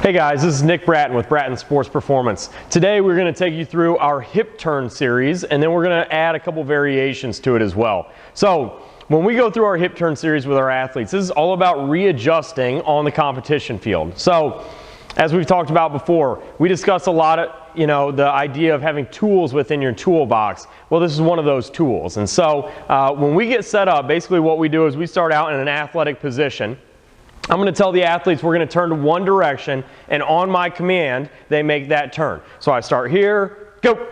Hey guys, this is Nick Bratton with Bratton Sports Performance. Today we're going to take you through our hip turn series, and then we're going to add a couple variations to it as well. So when we go through our hip turn series with our athletes, this is all about readjusting on the competition field. So as we've talked about before, we discussed a lot of the idea of having tools within your toolbox. Well, this is one of those tools. And so when we get set up, basically what we do is we start out in an athletic position. I'm going to tell the athletes we're going to turn to one direction, and on my command, they make that turn. So I start here, go,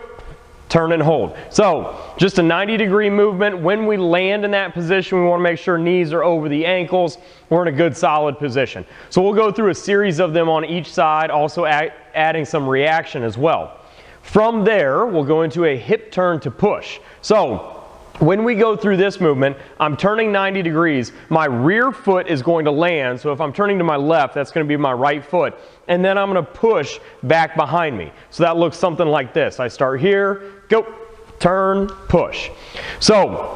turn and hold. So just a 90-degree movement. When we land in that position, we want to make sure knees are over the ankles. We're in a good solid position. So we'll go through a series of them on each side, also adding some reaction as well. From there, we'll go into a hip turn to push. So when we go through this movement, I'm turning 90 degrees. My rear foot is going to land. So if I'm turning to my left, that's going to be my right foot. And then I'm going to push back behind me. So that looks something like this. I start here, go, turn, push. So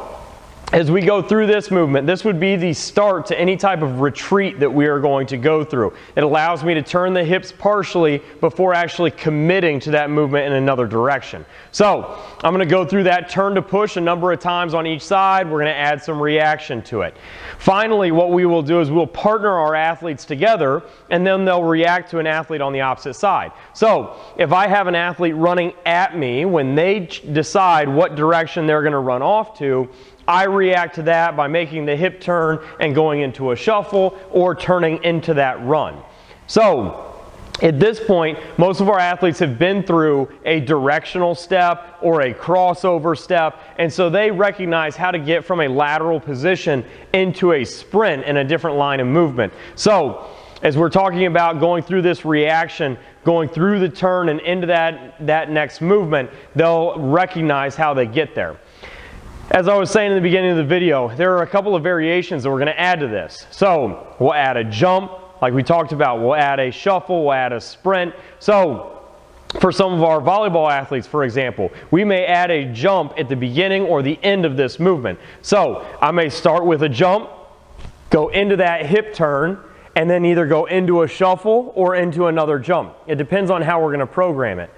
as we go through this movement, this would be the start to any type of retreat that we are going to go through. It allows me to turn the hips partially before actually committing to that movement in another direction. So I'm going to go through that turn to push a number of times on each side. We're going to add some reaction to it. Finally, what we will do is we'll partner our athletes together, and then they'll react to an athlete on the opposite side. So if I have an athlete running at me, when they decide what direction they're going to run off to, I react to that by making the hip turn and going into a shuffle or turning into that run. So at this point, most of our athletes have been through a directional step or a crossover step, and so they recognize how to get from a lateral position into a sprint in a different line of movement. So as we're talking about going through this reaction, going through the turn and into that next movement, they'll recognize how they get there. As I was saying in the beginning of the video, there are a couple of variations that we're going to add to this. So we'll add a jump, like we talked about. We'll add a shuffle, we'll add a sprint. So for some of our volleyball athletes, for example, we may add a jump at the beginning or the end of this movement. So I may start with a jump, go into that hip turn, and then either go into a shuffle or into another jump. It depends on how we're going to program it.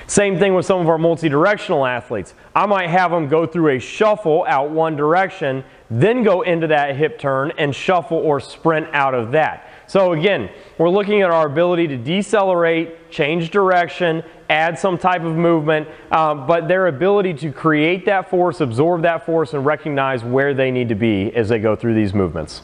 Same thing with some of our multi-directional athletes. I might have them go through a shuffle out one direction, then go into that hip turn and shuffle or sprint out of that. So again, we're looking at our ability to decelerate, change direction, add some type of movement, but their ability to create that force, absorb that force, and recognize where they need to be as they go through these movements.